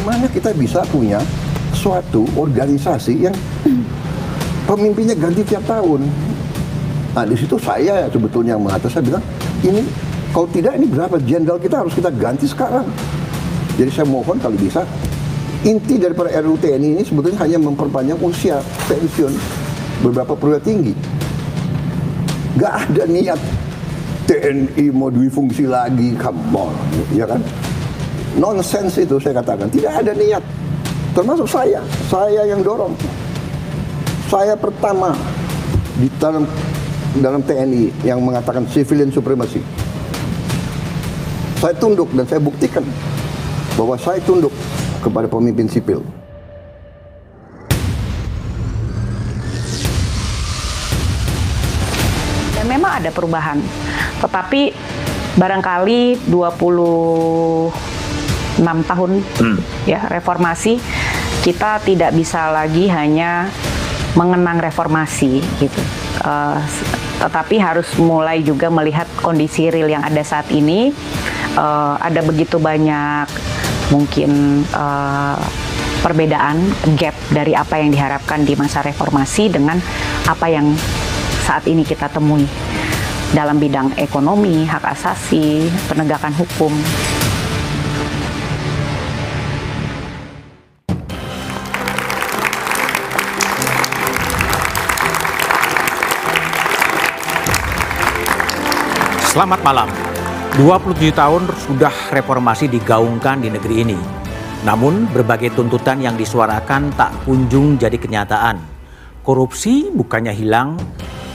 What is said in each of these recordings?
Gimana kita bisa punya suatu organisasi yang pemimpinnya ganti tiap tahun? Nah, di situ saya sebetulnya yang mengatas, saya bilang, ini kalau tidak ini berapa jenderal kita harus kita ganti sekarang. Jadi saya mohon kalau bisa, inti daripada RUU TNI ini sebetulnya hanya memperpanjang usia pensiun beberapa perwira tinggi. Gak ada niat TNI mau difungsi lagi, come on, ya kan? Nonsense itu saya katakan, tidak ada niat. Termasuk saya yang dorong. Saya pertama di dalam TNI yang mengatakan civilian supremacy. Saya tunduk dan saya buktikan bahwa saya tunduk kepada pemimpin sipil. Dan memang ada perubahan, tetapi barangkali 26 tahun ya reformasi, kita tidak bisa lagi hanya mengenang reformasi gitu. Tetapi harus mulai juga melihat kondisi real yang ada saat ini. Ada begitu banyak mungkin perbedaan, gap dari apa yang diharapkan di masa reformasi dengan apa yang saat ini kita temui dalam bidang ekonomi, hak asasi, penegakan hukum. Selamat malam. 27 tahun sudah reformasi digaungkan di negeri ini. Namun berbagai tuntutan yang disuarakan tak kunjung jadi kenyataan. Korupsi bukannya hilang,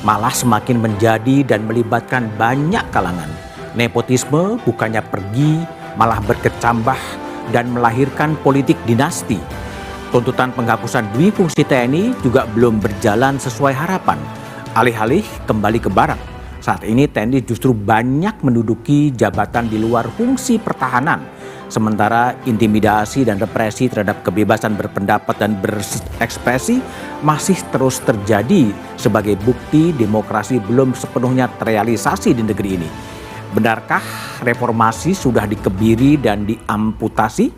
malah semakin menjadi dan melibatkan banyak kalangan. Nepotisme bukannya pergi, malah berkecambah dan melahirkan politik dinasti. Tuntutan penghapusan dwi fungsi TNI juga belum berjalan sesuai harapan. Alih-alih kembali ke barak. Saat ini TNI justru banyak menduduki jabatan di luar fungsi pertahanan. Sementara intimidasi dan represi terhadap kebebasan berpendapat dan berekspresi masih terus terjadi sebagai bukti demokrasi belum sepenuhnya terrealisasi di negeri ini. Benarkah reformasi sudah dikebiri dan diamputasi?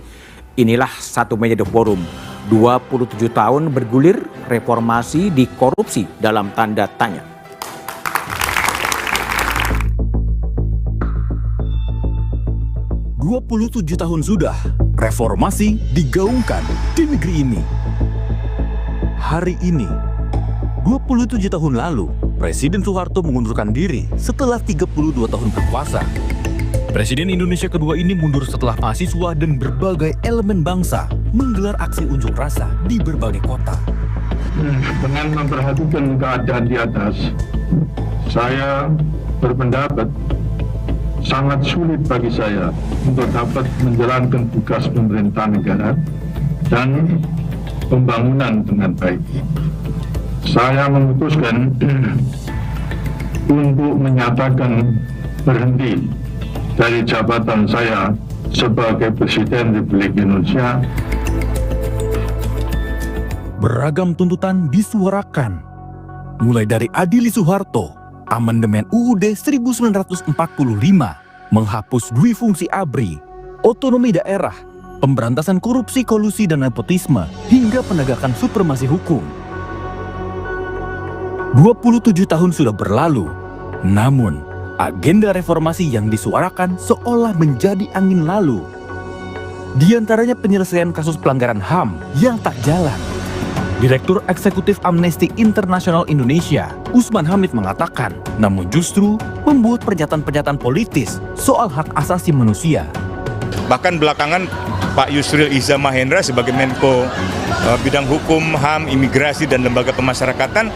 Inilah Satu Meja The Forum. 27 tahun bergulir, reformasi dikorupsi dalam tanda tanya. 27 tahun sudah reformasi digaungkan di negeri ini. Hari ini, 27 tahun lalu, Presiden Soeharto mengundurkan diri setelah 32 tahun berkuasa. Presiden Indonesia kedua ini mundur setelah mahasiswa dan berbagai elemen bangsa menggelar aksi unjuk rasa di berbagai kota. Dengan memperhatikan keadaan di atas, saya berpendapat sangat sulit bagi saya untuk dapat menjalankan tugas pemerintah negara dan pembangunan dengan baik. Saya memutuskan untuk menyatakan berhenti dari jabatan saya sebagai Presiden Republik Indonesia. Beragam tuntutan disuarakan, mulai dari Adili Soeharto, Amandemen UUD 1945, menghapus dwi fungsi ABRI, otonomi daerah, pemberantasan korupsi, kolusi, dan nepotisme, hingga penegakan supremasi hukum. 27 tahun sudah berlalu, namun agenda reformasi yang disuarakan seolah menjadi angin lalu. Di antaranya penyelesaian kasus pelanggaran HAM yang tak jalan. Direktur Eksekutif Amnesty International Indonesia, Usman Hamid mengatakan, namun justru membuat pernyataan-pernyataan politis soal hak asasi manusia. Bahkan belakangan Pak Yusril Iza Mahendra sebagai Menko Bidang Hukum, HAM, Imigrasi, dan Lembaga Pemasyarakatan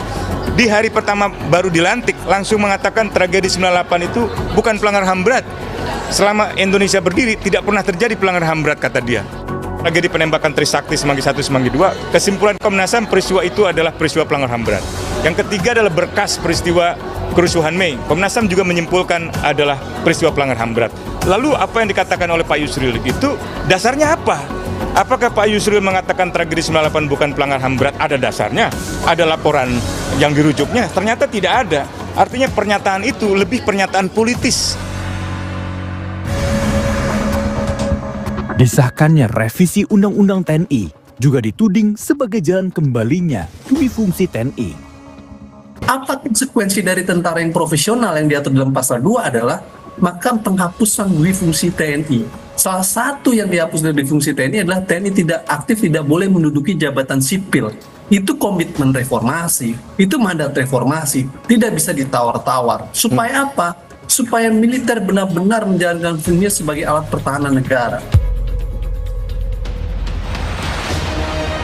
di hari pertama baru dilantik langsung mengatakan tragedi 98 itu bukan pelanggaran HAM berat. Selama Indonesia berdiri tidak pernah terjadi pelanggaran HAM berat, kata dia. Tragedi penembakan Trisakti Semanggi 1, Semanggi 2, kesimpulan Komnas HAM peristiwa itu adalah peristiwa pelanggaran HAM berat. Yang ketiga adalah berkas peristiwa kerusuhan Mei. Komnas HAM juga menyimpulkan adalah peristiwa pelanggaran HAM berat. Lalu apa yang dikatakan oleh Pak Yusril itu dasarnya apa? Apakah Pak Yusril mengatakan tragedi 98 bukan pelanggaran HAM berat? Ada dasarnya, ada laporan yang dirujuknya. Ternyata tidak ada. Artinya pernyataan itu lebih pernyataan politis. Disahkannya revisi Undang-Undang TNI juga dituding sebagai jalan kembalinya dui fungsi TNI. Apa konsekuensi dari tentara yang profesional yang diatur dalam pasal 2 adalah maka penghapusan dui fungsi TNI. Salah satu yang dihapus dari fungsi TNI adalah TNI tidak aktif, tidak boleh menduduki jabatan sipil. Itu komitmen reformasi, itu mandat reformasi, tidak bisa ditawar-tawar. Supaya apa? Supaya militer benar-benar menjalankan fungsinya sebagai alat pertahanan negara.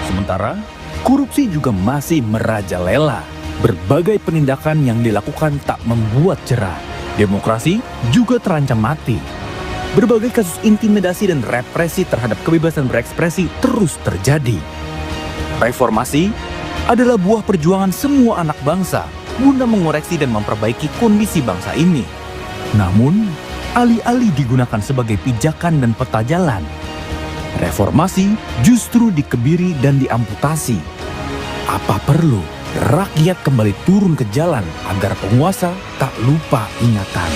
Sementara, korupsi juga masih merajalela. Berbagai penindakan yang dilakukan tak membuat jerah. Demokrasi juga terancam mati. Berbagai kasus intimidasi dan represi terhadap kebebasan berekspresi terus terjadi. Reformasi adalah buah perjuangan semua anak bangsa guna mengoreksi dan memperbaiki kondisi bangsa ini. Namun, alih-alih digunakan sebagai pijakan dan peta jalan, reformasi justru dikebiri dan diamputasi. Apa perlu rakyat kembali turun ke jalan agar penguasa tak lupa ingatan?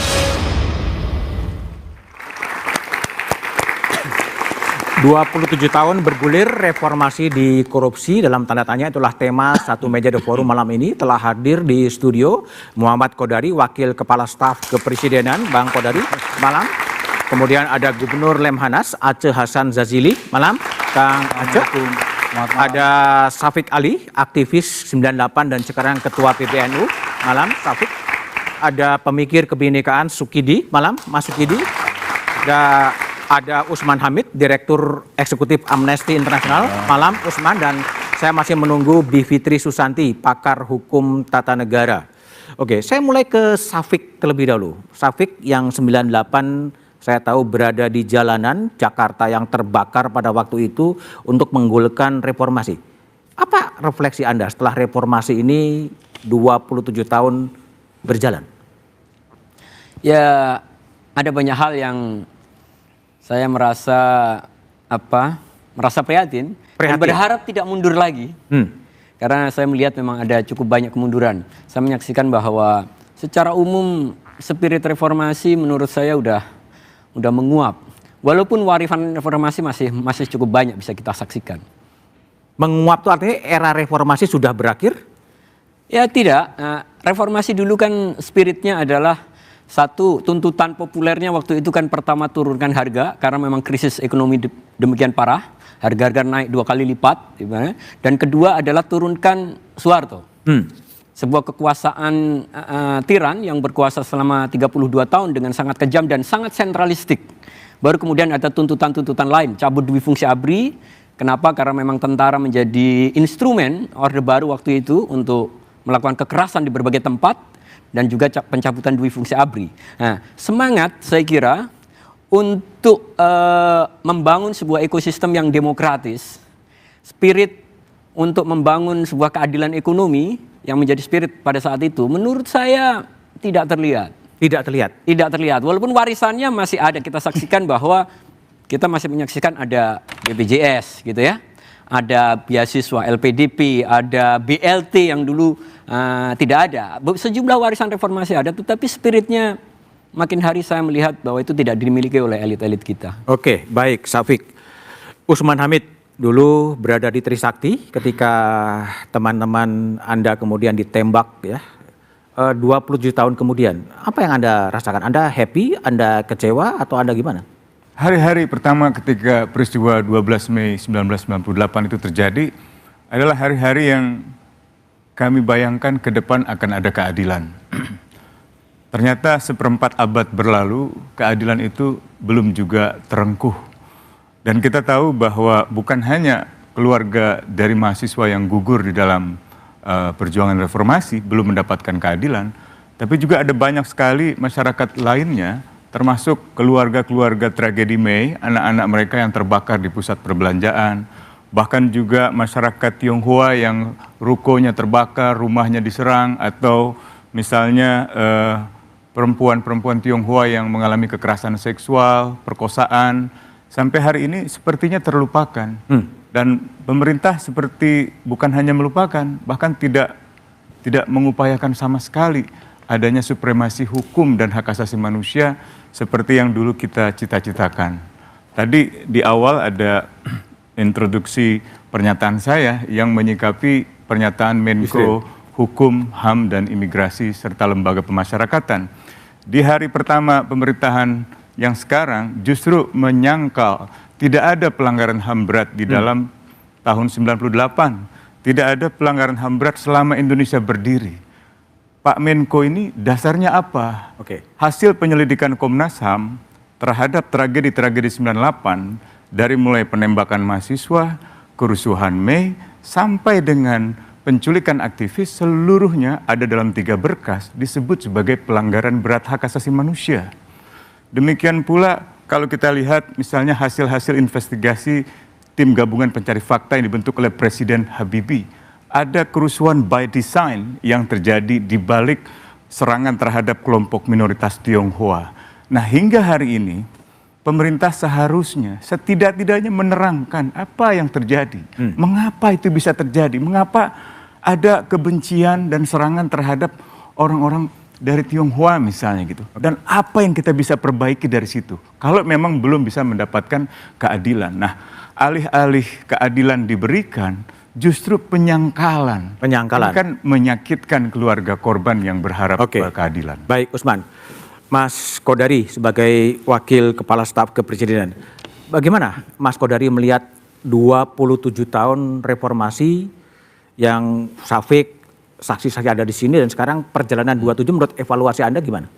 27 tahun bergulir reformasi di korupsi, dalam tanda tanya, itulah tema Satu Meja The Forum malam ini. Telah hadir di studio Muhammad Kodari, Wakil Kepala Staf Kepresidenan. Bang Kodari, malam. Kemudian ada Gubernur Lemhanas, Aceh Hasan Zazili, malam. Kang Aceh. Ada Safik Ali, aktivis 98 dan sekarang Ketua PBNU, malam Safik. Ada pemikir kebinekaan Sukidi, malam Mas Sukidi. Ada Usman Hamid, Direktur Eksekutif Amnesty International, malam Usman. Dan saya masih menunggu Bivitri Susanti, pakar hukum tata negara. Oke, saya mulai ke Safik terlebih dahulu. Safik yang 98 saya tahu berada di jalanan Jakarta yang terbakar pada waktu itu untuk menggulirkan reformasi. Apa refleksi Anda setelah reformasi ini 27 tahun berjalan? Ya, ada banyak hal yang saya merasa prihatin. Dan berharap tidak mundur lagi. Karena saya melihat memang ada cukup banyak kemunduran. Saya menyaksikan bahwa secara umum spirit reformasi menurut saya udah menguap. Walaupun warisan reformasi masih cukup banyak bisa kita saksikan. Menguap itu artinya era reformasi sudah berakhir? Ya tidak. Reformasi dulu kan spiritnya adalah satu, tuntutan populernya waktu itu kan pertama turunkan harga karena memang krisis ekonomi demikian parah, harga-harga naik 2 kali lipat, dan kedua adalah turunkan Soeharto. Sebuah kekuasaan tiran yang berkuasa selama 32 tahun dengan sangat kejam dan sangat sentralistik. Baru kemudian ada tuntutan-tuntutan lain, cabut dui fungsi ABRI. Kenapa? Karena memang tentara menjadi instrumen Orde Baru waktu itu untuk melakukan kekerasan di berbagai tempat. Dan juga pencabutan dui fungsi ABRI. Nah, semangat saya kira untuk membangun sebuah ekosistem yang demokratis, spirit untuk membangun sebuah keadilan ekonomi yang menjadi spirit pada saat itu, menurut saya tidak terlihat. Tidak terlihat. Walaupun warisannya masih ada, kita saksikan bahwa kita masih menyaksikan ada BPJS gitu ya. Ada beasiswa LPDP, ada BLT yang dulu tidak ada. Sejumlah warisan reformasi ada, tetapi spiritnya makin hari saya melihat bahwa itu tidak dimiliki oleh elit-elit kita. Oke, baik Safik. Usman Hamid dulu berada di Trisakti ketika teman-teman Anda kemudian ditembak ya. 27 tahun kemudian, apa yang Anda rasakan? Anda happy, Anda kecewa, atau Anda gimana? Hari-hari pertama ketika peristiwa 12 Mei 1998 itu terjadi adalah hari-hari yang kami bayangkan ke depan akan ada keadilan. Ternyata seperempat abad berlalu, keadilan itu belum juga terengkuh. Dan kita tahu bahwa bukan hanya keluarga dari mahasiswa yang gugur di dalam perjuangan reformasi belum mendapatkan keadilan, tapi juga ada banyak sekali masyarakat lainnya, termasuk keluarga-keluarga tragedi Mei, anak-anak mereka yang terbakar di pusat perbelanjaan, bahkan juga masyarakat Tionghoa yang rukonya terbakar, rumahnya diserang, atau misalnya perempuan-perempuan Tionghoa yang mengalami kekerasan seksual, perkosaan, sampai hari ini sepertinya terlupakan. Dan pemerintah seperti bukan hanya melupakan, bahkan tidak mengupayakan sama sekali adanya supremasi hukum dan hak asasi manusia seperti yang dulu kita cita-citakan. Tadi di awal ada introduksi pernyataan saya yang menyikapi pernyataan Menko Hukum, HAM, dan Imigrasi serta Lembaga Pemasyarakatan. Di hari pertama pemerintahan yang sekarang justru menyangkal tidak ada pelanggaran HAM berat di dalam tahun 98. Tidak ada pelanggaran HAM berat selama Indonesia berdiri. Pak Menko ini dasarnya apa? Hasil penyelidikan Komnas HAM terhadap tragedi-tragedi 98 dari mulai penembakan mahasiswa, kerusuhan Mei, sampai dengan penculikan aktivis seluruhnya ada dalam 3 berkas disebut sebagai pelanggaran berat hak asasi manusia. Demikian pula kalau kita lihat misalnya hasil-hasil investigasi tim gabungan pencari fakta yang dibentuk oleh Presiden Habibie. Ada kerusuhan by design yang terjadi di balik serangan terhadap kelompok minoritas Tionghoa. Nah, hingga hari ini pemerintah seharusnya setidak-tidaknya menerangkan apa yang terjadi. Mengapa itu bisa terjadi? Mengapa ada kebencian dan serangan terhadap orang-orang dari Tionghoa misalnya gitu. Dan apa yang kita bisa perbaiki dari situ? Kalau memang belum bisa mendapatkan keadilan. Nah, alih-alih keadilan diberikan, justru penyangkalan. Ini kan menyakitkan keluarga korban yang berharap keadilan. Baik, Usman. Mas Kodari sebagai Wakil Kepala Staf Kepresidenan, bagaimana Mas Kodari melihat 27 tahun reformasi yang Syafiq, saksi-saksi ada di sini, dan sekarang perjalanan 27, menurut evaluasi Anda gimana?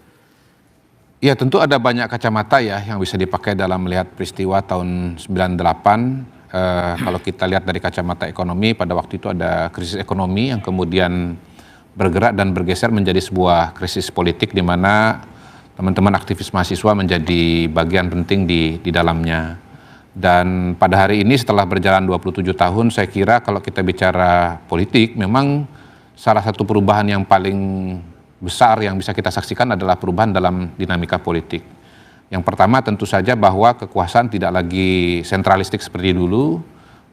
Ya, tentu ada banyak kacamata ya yang bisa dipakai dalam melihat peristiwa tahun 98. Kalau kita lihat dari kacamata ekonomi, pada waktu itu ada krisis ekonomi yang kemudian bergerak dan bergeser menjadi sebuah krisis politik di mana teman-teman aktivis mahasiswa menjadi bagian penting di dalamnya. Dan pada hari ini setelah berjalan 27 tahun, saya kira kalau kita bicara politik, memang salah satu perubahan yang paling besar yang bisa kita saksikan adalah perubahan dalam dinamika politik. Yang pertama tentu saja bahwa kekuasaan tidak lagi sentralistik seperti dulu,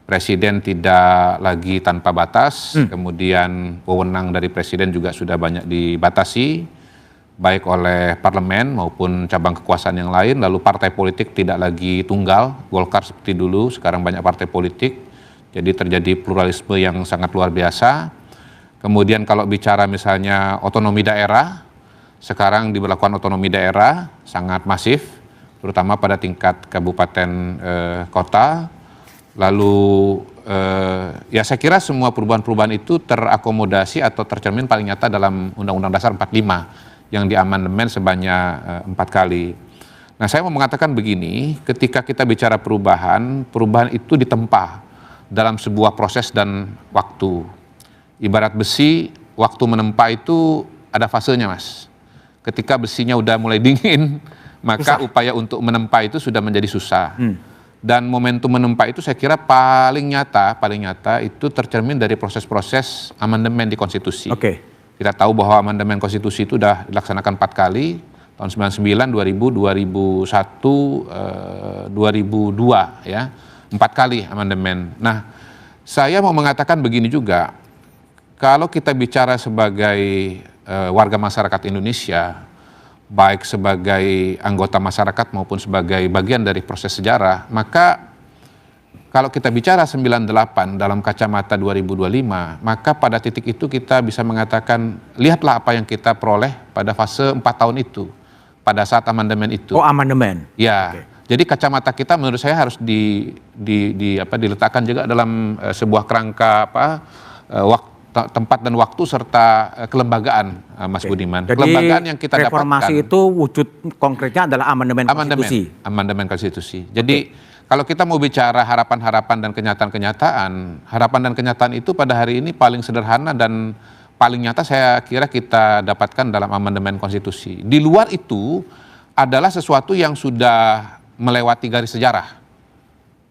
presiden tidak lagi tanpa batas, kemudian wewenang dari presiden juga sudah banyak dibatasi, baik oleh parlemen maupun cabang kekuasaan yang lain. Lalu partai politik tidak lagi tunggal, Golkar seperti dulu, sekarang banyak partai politik, jadi terjadi pluralisme yang sangat luar biasa. Kemudian kalau bicara misalnya otonomi daerah, sekarang diberlakukan otonomi daerah sangat masif, terutama pada tingkat kabupaten kota. Lalu ya saya kira semua perubahan-perubahan itu terakomodasi atau tercermin paling nyata dalam Undang-Undang Dasar 45 yang diamandemen sebanyak 4 kali. Nah, saya mau mengatakan begini, ketika kita bicara perubahan itu ditempa dalam sebuah proses dan waktu. Ibarat besi, waktu menempa itu ada fasenya, Mas. Ketika besinya udah mulai dingin, maka upaya untuk menempa itu sudah menjadi susah. Dan momentum menempa itu saya kira paling nyata itu tercermin dari proses-proses amandemen di konstitusi. Kita tahu bahwa amandemen konstitusi itu sudah dilaksanakan 4 kali, tahun 99, 2000, 2001, 2002 ya. 4 kali amandemen. Nah, saya mau mengatakan begini juga, kalau kita bicara sebagai warga masyarakat Indonesia, baik sebagai anggota masyarakat maupun sebagai bagian dari proses sejarah, maka kalau kita bicara 98 dalam kacamata 2025, maka pada titik itu kita bisa mengatakan, lihatlah apa yang kita peroleh pada fase 4 tahun itu, pada saat amandemen itu. Oh, amandemen. Ya, jadi kacamata kita menurut saya harus diletakkan juga dalam sebuah kerangka tempat dan waktu serta kelembagaan, Mas Budiman. Jadi kelembagaan yang kita reformasi dapatkan, itu wujud konkretnya adalah amandemen konstitusi. Amandemen konstitusi. Jadi kalau kita mau bicara harapan-harapan dan kenyataan-kenyataan, harapan dan kenyataan itu pada hari ini paling sederhana dan paling nyata saya kira kita dapatkan dalam amandemen konstitusi. Di luar itu adalah sesuatu yang sudah melewati garis sejarah.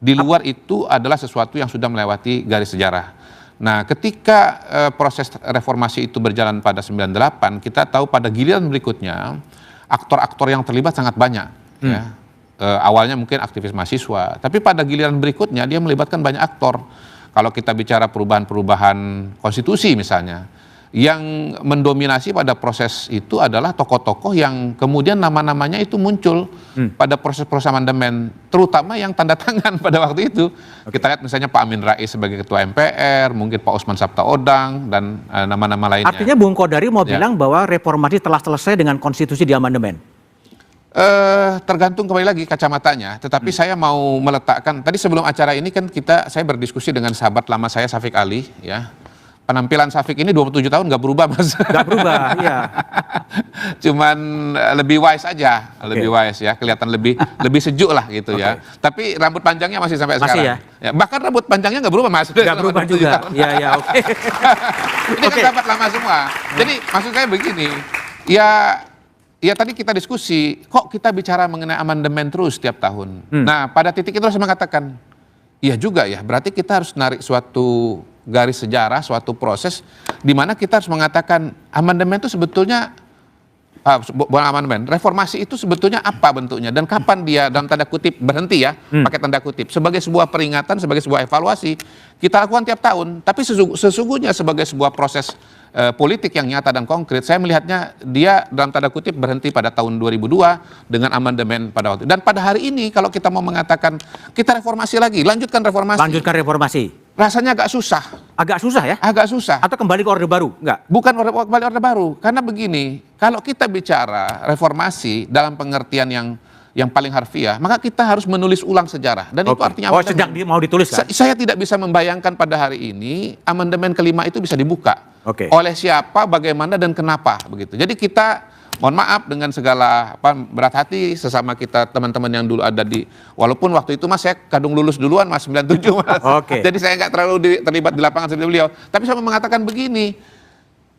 Di luar itu adalah sesuatu yang sudah melewati garis sejarah. Nah, ketika proses reformasi itu berjalan pada 98, kita tahu pada giliran berikutnya aktor-aktor yang terlibat sangat banyak. Ya. Awalnya mungkin aktivis mahasiswa, tapi pada giliran berikutnya dia melibatkan banyak aktor. Kalau kita bicara perubahan-perubahan konstitusi misalnya, yang mendominasi pada proses itu adalah tokoh-tokoh yang kemudian nama-namanya itu muncul pada proses-proses amandemen, terutama yang tanda tangan pada waktu itu. Kita lihat misalnya Pak Amin Rais sebagai Ketua MPR, mungkin Pak Osman Sabtaodang, dan nama-nama lainnya. Artinya Bung Kodari mau bilang bahwa reformasi telah selesai dengan konstitusi di amandemen? Tergantung kembali lagi kacamatanya, tetapi saya mau meletakkan, tadi sebelum acara ini kan saya berdiskusi dengan sahabat lama saya, Syafiq Ali, ya. Penampilan Syafiq ini 27 tahun nggak berubah, Mas. Nggak berubah, iya. Cuman lebih wise aja, lebih wise ya, kelihatan lebih sejuk lah gitu ya. Tapi rambut panjangnya masih sampai sekarang. Ya, bahkan rambut panjangnya nggak berubah, Mas. Nggak berubah juga. Iya, oke. Ini kan sahabat lama semua. Jadi maksud saya begini, ya tadi kita diskusi, kok kita bicara mengenai amandemen terus setiap tahun. Nah, pada titik itu saya mengatakan, iya juga ya, berarti kita harus narik suatu garis sejarah, suatu proses di mana kita harus mengatakan amandemen itu sebetulnya bukan amandemen, reformasi itu sebetulnya apa bentuknya dan kapan dia dalam tanda kutip berhenti ya, pakai tanda kutip, sebagai sebuah peringatan, sebagai sebuah evaluasi kita lakukan tiap tahun, tapi sesungguhnya sebagai sebuah proses politik yang nyata dan konkret, saya melihatnya dia dalam tanda kutip berhenti pada tahun 2002 dengan amandemen pada waktu itu. Dan pada hari ini kalau kita mau mengatakan kita reformasi lagi, lanjutkan reformasi. Lanjutkan reformasi. Rasanya agak susah. Agak susah ya? Agak susah. Atau kembali ke Orde Baru? Enggak? Bukan kembali Orde Baru. Karena begini, kalau kita bicara reformasi dalam pengertian yang paling harfiah, maka kita harus menulis ulang sejarah. Dan itu artinya amandemen. Sedang mau ditulis kan? Saya tidak bisa membayangkan pada hari ini amandemen kelima itu bisa dibuka. Oleh siapa, bagaimana, dan kenapa begitu. Jadi kita mohon maaf dengan segala berat hati sesama kita teman-teman yang dulu ada walaupun waktu itu Mas saya kadung lulus duluan Mas 97 Mas. Jadi saya nggak terlalu terlibat di lapangan seperti beliau. Tapi saya mau mengatakan begini,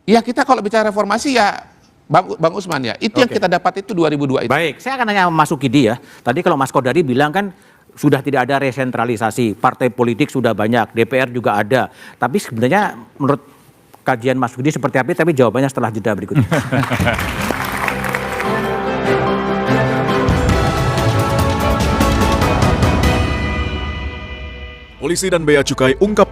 ya kita kalau bicara reformasi ya Bang Usman ya, itu yang kita dapat itu 2002 itu. Baik, saya akan tanya Mas Sukidi ya. Tadi kalau Mas Kodari bilang kan sudah tidak ada resentralisasi, partai politik sudah banyak, DPR juga ada. Tapi sebenarnya menurut kajian Mas Sukidi seperti apa? Tapi jawabannya setelah jeda berikut ini. Polisi dan Bea Cukai ungkap